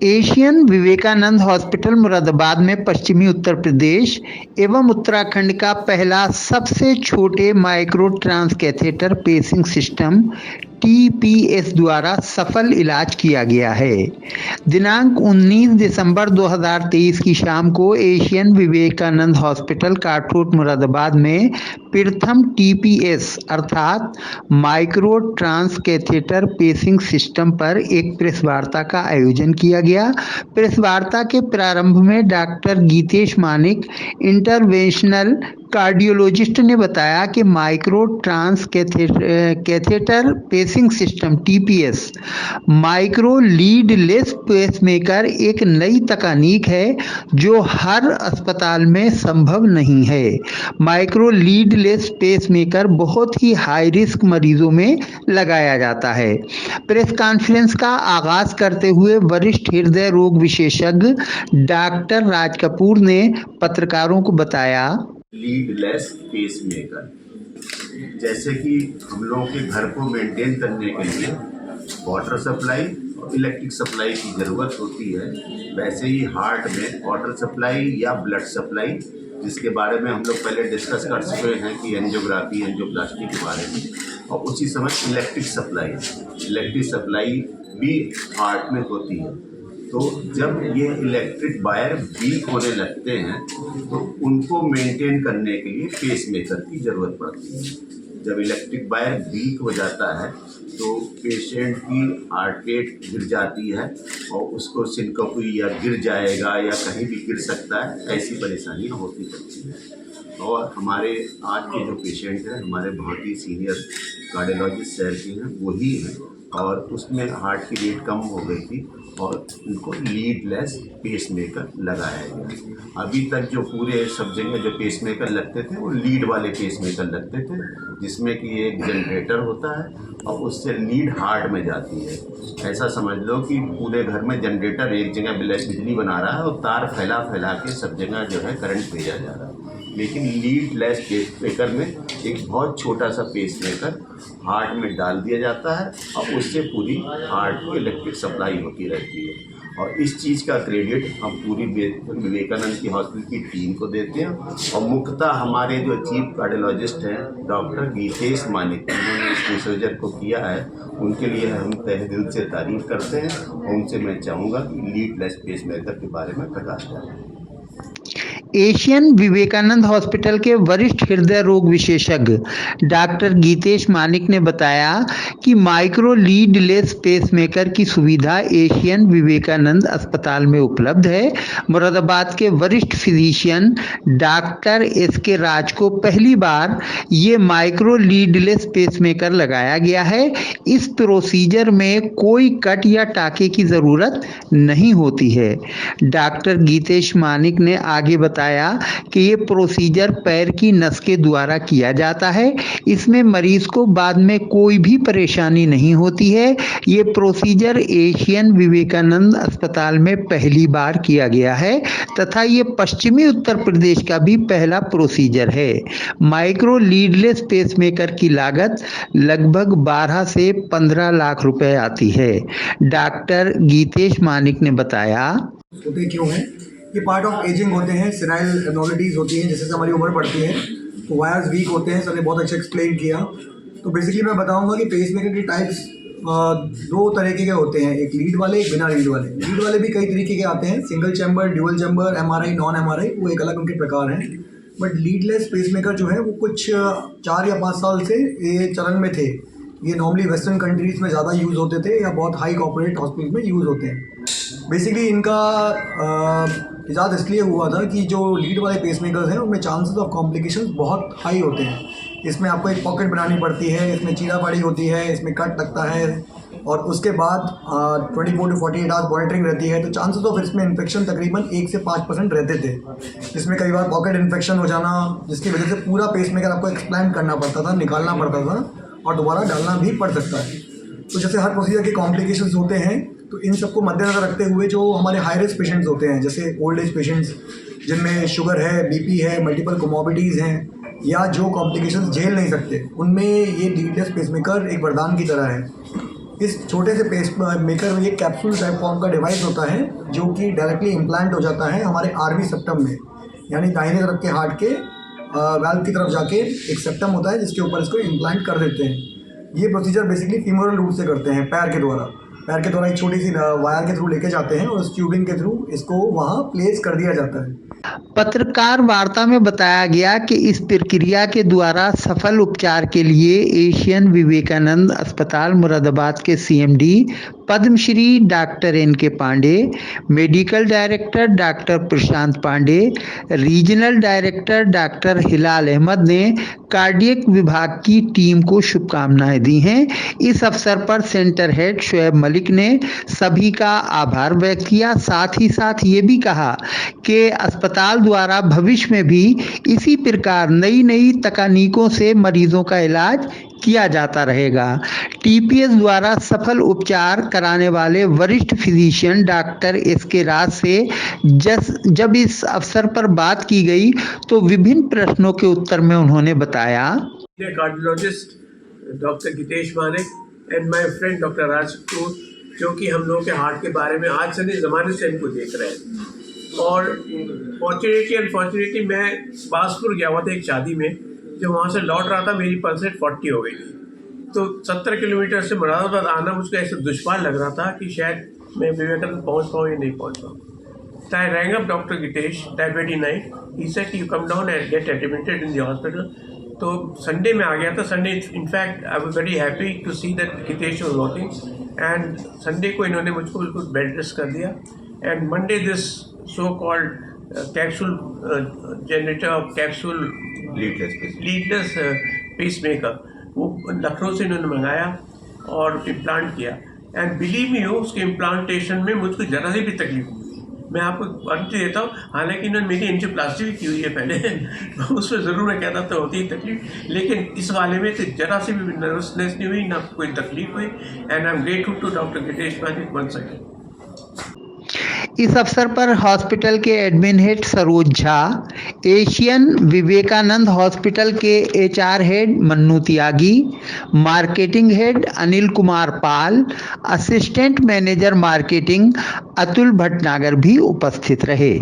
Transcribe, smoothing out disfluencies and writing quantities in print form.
Asian Vivekananda hospital Moradabad में पश्चिमी उत्तर प्रदेश एवं उत्तराखंड का पहला सबसे छोटे micro trans catheter pacing system TPS द्वारा सफल इलाज किया गया है। दिनांक 19 दिसंबर 2023 की शाम को एशियन विवेकानंद हॉस्पिटल काटरोड मुरादाबाद में प्रथम टीपीएस अर्थात micro trans catheter pacing system पर एक प्रेस वार्ता का आयोजन किया गया। प्रेस वार्ता के प्रारंभ में doctor Geetesh Manik, interventional cardiologist ने बताया कि micro trans catheter pacing system TPS micro leadless pacemaker एक नई तकनीक है जो हर अस्पताल में संभव नहीं है। माइक्रो लीड लेस पेसमेकर बहुत ही हाई रिस्क मरीजों में लगाया जाता है। प्रेस कॉन्फ्रेंस का आगाज करते हुए वरिष्ठ हृदय रोग विशेषज्ञ डॉक्टर राज कपूर ने पत्रकारों को बताया, लीडलेस पेसमेकर, जैसे कि हम लोगों के घर को मेंटेन करने के लिए वाटर सप्लाई और इलेक्ट्रिक सप्लाई की ज़रूरत होती है, वैसे ही हार्ट में वाटर सप्लाई या ब्लड सप्लाई, जिसके बारे में हम लोग पहले डिस्कस कर चुके हैं कि एंजियोग्राफी एंजियोप्लास्टी के बारे में, और उसी समय इलेक्ट्रिक सप्लाई भी हार्ट में होती है। तो जब ये इलेक्ट्रिक वायर वीक होने लगते हैं तो उनको मेंटेन करने के लिए पेसमेकर की ज़रूरत पड़ती है। जब इलेक्ट्रिक वायर वीक हो जाता है तो पेशेंट की हार्ट रेट गिर जाती है और उसको सिनकोपी या गिर जाएगा या कहीं भी गिर सकता है, ऐसी परेशानियाँ होती रहती हैं। और हमारे आज के जो पेशेंट हैं हमारे बहुत ही सीनियर कार्डियोलॉजिस्ट शहर के हैं, वही हैं, और उसमें हार्ट की रेट कम हो गई थी और उनको लीडलेस पेसमेकर लगाया गया। अभी तक जो पूरे सब जगह जो पेसमेकर लगते थे वो लीड वाले पेसमेकर लगते थे, जिसमें कि एक जनरेटर होता है और उससे लीड हार्ट में जाती है। ऐसा समझ लो कि पूरे घर में जनरेटर एक जगह बिजली बना रहा है और तार फैला फैला के सब जगह जो है करंट भेजा जा रहा है। लेकिन लीडलेस पेसमेकर में एक बहुत छोटा सा पेसमेकर हार्ट में डाल दिया जाता है और उससे पूरी हार्ट को इलेक्ट्रिक सप्लाई होती रहती है। और इस चीज़ का क्रेडिट हम पूरी विवेकानंद की हॉस्पिटल की टीम को देते हैं, और मुख्यतः हमारे जो चीफ कार्डियोलॉजिस्ट हैं डॉक्टर गीतेश मानिक, उन्होंने इस प्रोसीजर को किया है, उनके लिए हम तहे दिल से तारीफ करते हैं। और उनसे मैं चाहूँगा कि लीडलेस पेसमेकर के बारे में प्रकाश डालें। एशियन विवेकानंद हॉस्पिटल के वरिष्ठ हृदय रोग विशेषज्ञ डॉक्टर गीतेश मानिक ने बताया कि माइक्रो लीड लेस पेसमेकर की सुविधा एशियन विवेकानंद अस्पताल में उपलब्ध है। मुरादाबाद के वरिष्ठ फिजिशियन डॉक्टर एस.के. राज को पहली बार ये माइक्रो लीड लेस पेसमेकर लगाया गया है। इस प्रोसीजर में कोई कट या टाके की ज़रूरत नहीं होती है। डॉक्टर गीतेश मानिक ने आगे बताया कि ये प्रोसीजर पैर की नस के द्वारा किया जाता है। इसमें मरीज को बाद में कोई भी परेशानी नहीं होती है। ये प्रोसीजर एशियन विवेकानंद अस्पताल में पहली बार किया गया है तथा ये पश्चिमी उत्तर प्रदेश का भी पहला प्रोसीजर है। माइक्रो लीडलेस पेसमेकर की लागत लगभग 12 से 15 लाख रुपए आती है। डॉक्टर गीतेश मानिक ने बताया, होते क्यों हैं, ये पार्ट ऑफ एजिंग होते हैं, सिनाइल एब्नॉर्मलिटीज़ होती हैं, जैसे हमारी उम्र बढ़ती है तो वायर्स वीक होते हैं। सर ने बहुत अच्छा एक्सप्लेन किया। तो बेसिकली मैं बताऊंगा कि पेसमेकर के टाइप्स दो तरीके के होते हैं, एक लीड वाले, एक बिना लीड वाले। लीड वाले भी कई तरीके के आते हैं, single chamber, dual chamber, MRI, non MRI, वो एक अलग उनके प्रकार हैं। बट लीडलेस पेसमेकर जो है वो कुछ 4 या 5 साल से ये चलन में थे। ये नॉर्मली वेस्टर्न कंट्रीज़ में ज़्यादा यूज़ होते थे या बहुत हाई कॉर्पोरेट हॉस्पिटल में यूज़ होते हैं। बेसिकली इनका इजाद इसलिए हुआ था कि जो लीड वाले पेसमेकर्स हैं उनमें चांसेस ऑफ कॉम्प्लिकेशंस बहुत हाई होते हैं। इसमें आपको एक पॉकेट बनानी पड़ती है, इसमें चीराफाड़ी होती है, इसमें कट लगता है, और उसके बाद 24 to 48 आवर्स मॉनिटरिंग रहती है। तो चांसेस ऑफ इसमें इन्फेक्शन तकरीबन 1 से 5% रहते थे। इसमें कई बार पॉकेट इन्फेक्शन हो जाना, जिसकी वजह से पूरा पेसमेकर आपको एक्सप्लांट करना पड़ता था, निकालना पड़ता था और दोबारा डालना भी पड़ सकता है। तो जैसे हर प्रोसीजर के कॉम्प्लिकेशंस होते हैं, तो इन सबको मद्देनज़र रखते हुए जो हमारे हाई रिस्क पेशेंट्स होते हैं, जैसे ओल्ड एज पेशेंट्स जिनमें शुगर है, बीपी है, मल्टीपल कोमॉर्बिडीज़ हैं, या जो कॉम्प्लिकेशंस झेल नहीं सकते, उनमें ये लीडलेस पेसमेकर एक वरदान की तरह है। इस छोटे से पेस मेकर में ये कैप्सूल टाइप फॉर्म का डिवाइस होता है जो कि डायरेक्टली इम्प्लांट हो जाता है हमारे आरवी सेप्टम में, यानी दाहिने तरफ के हार्ट के वाल्व की तरफ जाके एक सेप्टम होता है जिसके ऊपर इसको इम्प्लांट कर देते हैं। ये प्रोसीजर बेसिकली फीमोरल रूट से करते हैं, पैर के द्वारा एक छोटी सी वायर के थ्रू लेके जाते हैं और उस ट्यूबिंग के थ्रू इसको वहाँ प्लेस कर दिया जाता है। पत्रकार वार्ता में बताया गया कि इस प्रक्रिया के द्वारा सफल उपचार के लिए एशियन विवेकानंद अस्पताल मुरादाबाद के CMD Padmashri doctor N K. Pandey, medical director doctor Prashant Pandey, regional director doctor Hilal Ahmed ने कार्डियक विभाग की टीम को शुभकामनाएं दी हैं। इस अवसर पर सेंटर हेड शोएब मलिक ने सभी का आभार व्यक्त किया। साथ ही साथ ये भी कहा कि अस्पताल द्वारा भविष्य में भी इसी प्रकार नई तकनीकों से मरीजों का इलाज किया जाता रहेगा। टीपीएस द्वारा सफल उपचार कराने वाले वरिष्ठ फिजिशियन डॉक्टर एस.के. राज से जब इस अवसर पर बात की गई तो विभिन्न प्रश्नों के उत्तर में उन्होंने बताया, cardiologist doctor Gitesh Manik and my friend doctor Raj Kapoor, जो कि हम लोग के हार्ट के बारे में आज से नहीं ज़माने से इनको देख रहे हैं। और अनफॉर्चुनेटली मैं बासपुर गया हुआ था एक शादी में, जब वहाँ से लौट रहा था मेरी पल्स रेट 40 हो गई थी। तो 70 किलोमीटर से मुरादाबाद आना मुझको ऐसे दुश्वार लग रहा था कि शायद मैं विवेकानंद पहुँच पाऊँ या नहीं पहुँच पाऊँ। So I rang up Dr. Gitesh that very night. He said you come down and get admitted in the hospital. तो संडे में आ गया था। Sunday in fact I was very happy to see that Gitesh was working, and Sunday को इन्होंने मुझको बिल्कुल bed rest कर दिया। And Monday this so called capsule generator capsule leadless pacemaker वो लखनऊ से इन्होंने मंगाया और इम्प्लांट किया। एंड बिलीव मी उसके इम्प्लांटेशन में मुझको ज़रा सी भी तकलीफ नहीं हुई। मैं आपको वारंटी देता हूँ, हालांकि इन्होंने मेरी एंजियोप्लास्टी भी की हुई है पहले उसमें ज़रूर मैं कहता तो होती है तकलीफ, लेकिन इस वाले में तो ज़रा सी भी नर्वसनेस नहीं हुई, ना कोई तकलीफ हुई। And I am grateful to doctor Gitesh Manik once again. इस अवसर पर हॉस्पिटल के admin head Saroj Jha, Asian Vivekananda hospital के HR head Mannu Tyagi, marketing head Anil Kumar Pal, assistant manager marketing Atul Bhatnagar भी उपस्थित रहे।